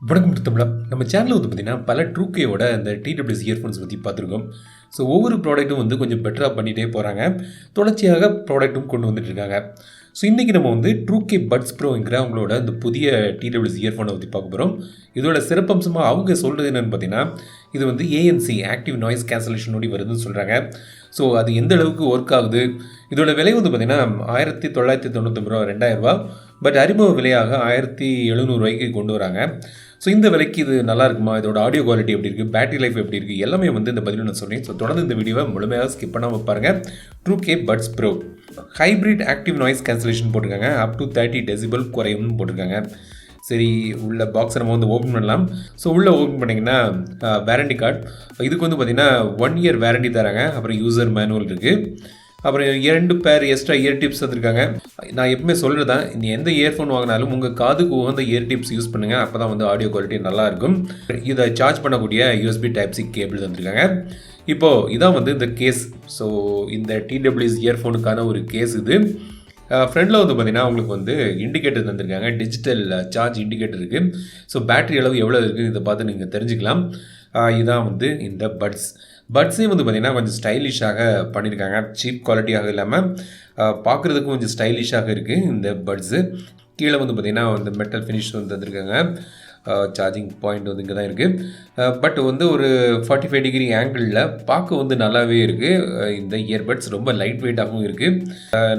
வணக்கம் தமிழா. நம்ம சேனலில் வந்து பார்த்திங்கன்னா பல ட்ரூக்கேயோட இந்த டிடபிள்யூஎஸ் இயர்ஃபோன்ஸ் பற்றி பார்த்துருக்கோம். ஸோ ஒவ்வொரு ப்ராடக்ட்டும் வந்து கொஞ்சம் பெட்டராக பண்ணிகிட்டே போகிறாங்க. தொடர்ச்சியாக ப்ராடக்ட்டும் கொண்டு வந்துட்டு இருக்காங்க. ஸோ இன்றைக்கி நம்ம வந்து ட்ரூகே பட்ஸ் ப்ரோங்கிற அவங்களோட இந்த புதிய டிடபிள்யூஎஸ் இயர்ஃபோனை பற்றி பார்க்க போகிறோம். இதோட சிறப்பம்சமாக அவங்க சொல்கிறது என்னென்னு பார்த்தீங்கன்னா, இது வந்து ANC ஆக்டிவ் நாய்ஸ் கேன்சலேஷனோடு வருதுன்னு சொல்கிறாங்க. ஸோ அது எந்த அளவுக்கு ஒர்க் ஆகுது, இதோட விலை வந்து பார்த்திங்கன்னா 1999 ரூபா, 2000 ரூபா. பட் அறிமுக விலையாக 1700 கொண்டு வராங்க. ஸோ இந்த விலைக்கு இது நல்லா இருக்குமா, இதோட ஆடியோ குவாலிட்டி எப்படி இருக்குது, பேட்டரி லைஃப் எப்படி இருக்குது, எல்லாமே வந்து இந்த பதிவில் நான் சொல்கிறேன். ஸோ தொடர்ந்து இந்த வீடியோவை முழுமையாக ஸ்கிப் பண்ணாமல் பாருங்கள். Truke buds pro hybrid active noise cancellation போட்டிருக்காங்க. அப் டு 30 டெசிபல் குறையும்னு போட்டிருக்காங்க. சரி, உள்ள பாக்ஸை நம்ம வந்து ஓப்பன் பண்ணலாம். ஸோ உள்ளே ஓப்பன் பண்ணிங்கன்னா வாரண்டி கார்டு, இதுக்கு வந்து பார்த்திங்கன்னா 1 இயர் வாரண்டி தராங்க. அப்புறம் யூசர் மேனுவல் இருக்குது. அப்புறம் 2 பேர் எக்ஸ்ட்ரா இயர் டிப்ஸ் வந்துருக்காங்க. நான் எப்பவுமே சொல்கிறது தான், நீ எந்த இயர்ஃபோன் வாங்கினாலும் உங்கள் காதுக்கு உகந்த இயர் டிப்ஸ் யூஸ் பண்ணுங்கள். அப்போ தான் வந்து ஆடியோ குவாலிட்டி நல்லாயிருக்கும். இதை சார்ஜ் பண்ணக்கூடிய USB Type-C கேபிள் வந்துருக்காங்க. இப்போது இதான் வந்து இந்த கேஸ். ஸோ இந்த டிடபிள்யூஎஸ் இயர்ஃபோனுக்கான ஒரு கேஸ் இது. ஃப்ரண்டில் வந்து பார்த்திங்கன்னா உங்களுக்கு வந்து இண்டிகேட்டர் தந்திருக்காங்க. டிஜிட்டல் சார்ஜ் இண்டிகேட்டர் இருக்குது. ஸோ பேட்டரி அளவு எவ்வளோ இருக்குது இதை பார்த்து நீங்கள் தெரிஞ்சுக்கலாம். இதுதான் வந்து இந்த பட்ஸே வந்து பார்த்திங்கன்னா கொஞ்சம் ஸ்டைலிஷாக பண்ணியிருக்காங்க. சீப் குவாலிட்டியாக இல்லாமல் பார்க்குறதுக்கும் கொஞ்சம் ஸ்டைலிஷாக இருக்குது இந்த பட்ஸு. கீழே வந்து பார்த்திங்கன்னா இந்த மெட்டல் ஃபினிஷ் வந்து தந்திருக்காங்க. சார்ஜிங் பாயிண்ட் வந்து இங்கே தான் இருக்குது. பட் வந்து ஒரு 45 டிகிரி ஆங்கிளில் பார்க்க வந்து நல்லாவே இருக்குது. இந்த இயர்பட்ஸ் ரொம்ப லைட் வெயிட்டாகவும் இருக்குது.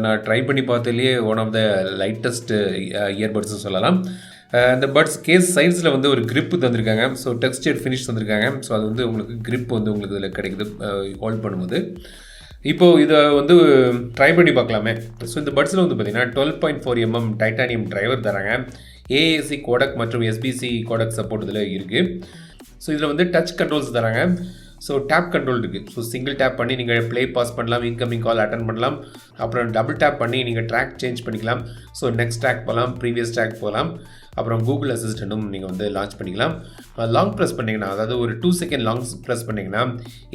நான் ட்ரை பண்ணி பார்த்ததுலேயே ஒன் ஆஃப் த லைட்டஸ்ட் இயர்பட்ஸ்னு சொல்லலாம். இந்த பட்ஸ் கேஸ் சைஸில் வந்து ஒரு கிரிப்பு தந்திருக்காங்க. ஸோ டெக்ஸ்டர் ஃபினிஷ் தந்திருக்காங்க. ஸோ அது வந்து உங்களுக்கு கிரிப் வந்து உங்களுக்கு இதில் கிடைக்குது ஹோல்ட் பண்ணும்போது. இப்போது இதை வந்து ட்ரை பண்ணி பார்க்கலாமே. ஸோ இந்த பட்ஸில் வந்து பார்த்திங்கன்னா 12.4 mm டைட்டானியம் டிரைவர் தராங்க. ANC கோடக் மற்றும் SBC கோடக் சப்போர்ட் இதில் இருக்குது. ஸோ இதில் வந்து டச் கண்ட்ரோல்ஸ் தராங்க. ஸோ டேப் கண்ட்ரோல் இருக்குது. ஸோ சிங்கிள் டேப் பண்ணி நீங்கள் ப்ளே பாஸ் பண்ணலாம், இன்கமிங் கால் அட்டன் பண்ணலாம். அப்புறம் டபுள் டேப் பண்ணி நீங்கள் ட்ராக் சேஞ்ச் பண்ணிக்கலாம். ஸோ நெக்ஸ்ட் ட்ராக் போகலாம், ப்ரீவியஸ் ட்ராக் போகலாம். அப்புறம் கூகுள் அசிஸ்டண்ட்டும் நீங்கள் வந்து லான்ச் பண்ணிக்கலாம். லாங் ப்ரெஸ் பண்ணிங்கன்னா, அதாவது ஒரு 2 செகண்ட் லாங் ப்ரெஸ் பண்ணிங்கன்னா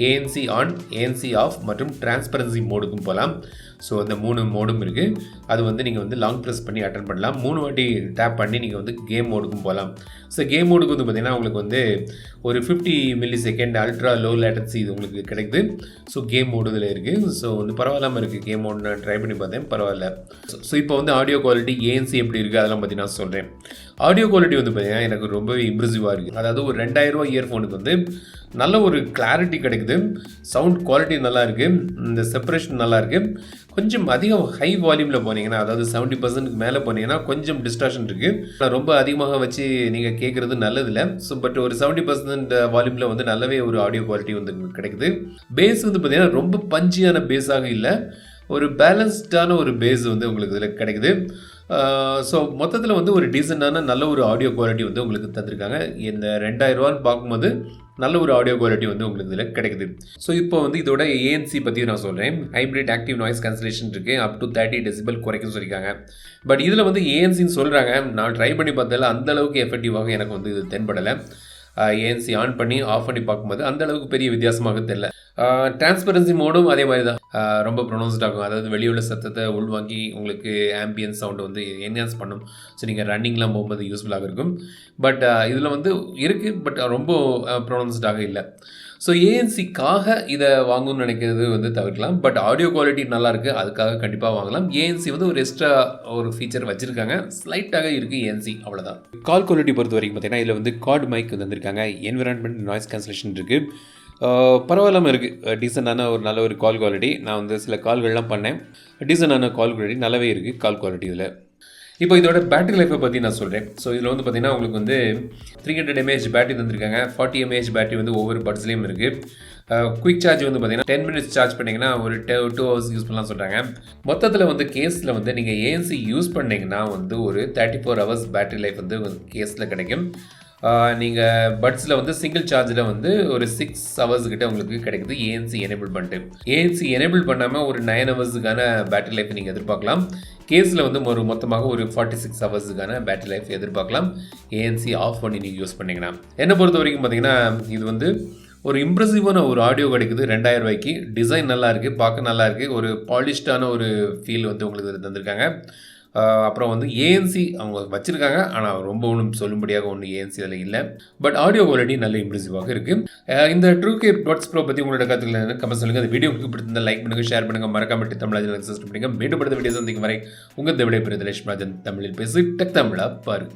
ANC ஆன், ANC ஆஃப் மற்றும் டிரான்ஸ்பரன்சி மோடுக்கும் போகலாம். ஸோ அந்த 3 மோடும் இருக்குது. அது வந்து நீங்கள் வந்து லாங் ப்ரெஸ் பண்ணி அட்டன் பண்ணலாம். 3 வாட்டி டேப் பண்ணி நீங்கள் வந்து கேம் மோடுக்கும் போகலாம். ஸோ கேம் மோடுக்கு வந்து பார்த்திங்கன்னா உங்களுக்கு வந்து ஒரு 50 milli second ultra low latency இது உங்களுக்கு கிடைக்குது. ஸோ கேம் மோடு இதில் இருக்குது. ஸோ வந்து பரவாயில்லாமல் இருக்குது. கேம் மோடு நான் ட்ரை பண்ணி பார்த்தேன், பரவாயில்ல. ஸோ இப்போ வந்து ஆடியோ குவாலிட்டி ANC எப்படி இருக்குது அதெல்லாம் பற்றி நான் சொல்கிறேன். ஆடியோ குவாலிட்டி வந்து பார்த்திங்கன்னா எனக்கு ரொம்பவே இம்ப்ரெசிவாக இருக்குது. அதாவது ஒரு 2000 ரூபா இயர்ஃபோனுக்கு வந்து நல்ல ஒரு கிளாரிட்டி கிடைக்குது. சவுண்ட் குவாலிட்டி நல்லா இருக்குது. இந்த செப்பரேஷன் நல்லா இருக்குது. கொஞ்சம் அதிகம் ஹை வால்யூமில் போனீங்கன்னா, அதாவது 70% மேலே போனீங்கன்னா கொஞ்சம் டிஸ்டார்ஷன் இருக்குது. ரொம்ப அதிகமாக வச்சு நீங்கள் கேட்குறது நல்லதில்லை. ஸோ பட் ஒரு 70% வால்யூமில் வந்து நல்லாவே ஒரு ஆடியோ குவாலிட்டி வந்து கிடைக்குது. பேஸ் வந்து பார்த்திங்கன்னா ரொம்ப பஞ்சியான பேஸாக இல்லை, ஒரு பேலன்ஸ்டான ஒரு பேஸ் வந்து உங்களுக்கு இதில் கிடைக்குது. ஸோ மொத்தத்தில் வந்து ஒரு டீசெண்டான நல்ல ஒரு ஆடியோ குவாலிட்டி வந்து உங்களுக்கு தந்திருக்காங்க. இந்த 2000 ரூபான்னு பார்க்கும்போது நல்ல ஒரு ஆடியோ குவாலிட்டி வந்து உங்களுக்கு இதில் கிடைக்குது. ஸோ இப்போ வந்து இதோட ANC பற்றி நான் சொல்கிறேன். ஹைப்ரிட் ஆக்டிவ் நாய்ஸ் கேன்சலேஷன் இருக்குது. அப் டு 30 டெசிபல் குறைக்கும் சொல்லியிருக்காங்க. பட் இதில் வந்து ANCன்னு சொல்கிறாங்க. நான் ட்ரை பண்ணி பார்த்ததில் அந்தளவுக்கு எஃபெக்டிவாக எனக்கு வந்து இது தென்படலை. ANC ஆன் பண்ணி ஆஃப் பண்ணி பார்க்கும்போது அந்தளவுக்கு பெரிய வித்தியாசமாக தெரியல. டிரான்ஸ்பரன்சி மோடும் அதே மாதிரி தான் ரொம்ப ப்ரொனவுன்ஸ்ட் ஆகும். அதாவது வெளியுள்ள சத்தத்தை உள்வாங்கி உங்களுக்கு ஆம்பியன்ஸ் சவுண்டை வந்து என்ஹான்ஸ் பண்ணும். ஸோ நீங்கள் ரன்னிங்லாம் போகும்போது யூஸ்ஃபுல்லாக இருக்கும். பட் இதில் வந்து இருக்குது, பட் ரொம்ப ப்ரொனவுன்ஸ்டாக இல்லை. ஸோ ANCக்காக இதை வாங்கணும்னு நினைக்கிறது வந்து தவிர்க்கலாம். பட் ஆடியோ குவாலிட்டி நல்லாயிருக்கு, அதுக்காக கண்டிப்பாக வாங்கலாம். ANC வந்து ஒரு எக்ஸ்ட்ரா ஒரு ஃபீச்சர் வச்சுருக்காங்க. ஸ்லைட்டாக இருக்குது ANC, அவ்வளோதான். கால் குவாலிட்டி பொறுத்த வரைக்கும் பார்த்தீங்கன்னா இதில் வந்து கார்டு மைக் வந்துருக்காங்க. என்விரான்மெண்ட் நாய்ஸ் கேன்சலேஷன் இருக்குது. பரவாயில்லாமல் இருக்குது. டீசெண்டான ஒரு நல்ல ஒரு கால் குவாலிட்டி. நான் வந்து சில கால்கள்லாம் பண்ணேன். டீசெண்டான கால் குவாலிட்டி நல்லாவே இருக்குது கால் குவாலிட்டி இதில். இப்போ இதோட பேட்டரி லைஃப்பை பற்றி நான் சொல்கிறேன். ஸோ இதில் வந்து பார்த்திங்கன்னா உங்களுக்கு வந்து 300 mAh பேட்டரி தந்திருக்காங்க. 40 mAh பேட்டரி வந்து ஒவ்வொரு பட்ஸ்லேயும் இருக்குது. குயிக் சார்ஜ் வந்து பார்த்திங்கன்னா 10 minutes சார்ஜ் பண்ணிங்கன்னா ஒரு 2 hours யூஸ் பண்ணலாம் சொல்கிறாங்க. மொத்தத்தில் வந்து கேஸில் வந்து நீங்கள் ANC யூஸ் பண்ணிங்கன்னா வந்து ஒரு 34 hours பேட்டரி லைஃப் வந்து கேஸில் கிடைக்கும். நீங்கள் பட்ஸில் வந்து சிங்கிள் சார்ஜில் வந்து ஒரு 6 hours கிட்ட உங்களுக்கு கிடைக்குது ANC எனேபிள் பண்ணிட்டு. ANC எனேபிள் பண்ணாமல் ஒரு 9 hours-க்கான பேட்டரி லைஃப் நீங்கள் எதிர்பார்க்கலாம். கேஸில் வந்து ஒரு மொத்தமாக ஒரு 46 hours-க்கான பேட்டரி லைஃப் எதிர்பார்க்கலாம் ANC ஆஃப் பண்ணி நீங்கள் யூஸ் பண்ணிங்கன்னா. என்னை பொறுத்த வரைக்கும் பார்த்திங்கன்னா இது வந்து ஒரு இம்ப்ரெசிவான ஒரு ஆடியோ கிடைக்குது 2000 ரூபாய்க்கு. டிசைன் நல்லா இருக்குது, பார்க்க நல்லா இருக்குது. ஒரு பாலிஷ்டான ஒரு ஃபீல் வந்து உங்களுக்கு தந்திருக்காங்க. அப்புறம் வந்து ஏஎன்சி அவங்க வச்சுருக்காங்க. ஆனால் ரொம்ப ஒன்றும் சொல்லும்படியாக ஒன்றும் ஏஎன்சி அதில் இல்லை. பட் ஆடியோ குவாலிட்டி நல்ல இம்ப்ரெசிவாக இருக்குது. இந்த ட்ரூக் பட்ஸ் ப்ரோ பற்றி உங்களோட கருத்துக்களை கமெண்ட் சொல்லுங்கள். அந்த வீடியோ உங்களுக்கு பிடிச்சிருந்தால் லைக் பண்ணுங்கள், ஷேர் பண்ணுங்கள், மறக்காம தமிழ் சப்ஸ்கிரைப் பண்ணுங்கள். மீண்டும் அடுத்த வீடியோ சந்திக்கும் வரை உங்கள் விடை பெறுதல் லட்சுமி ராஜன். தமிழில் பேசி டெக் தமிழா பாரு.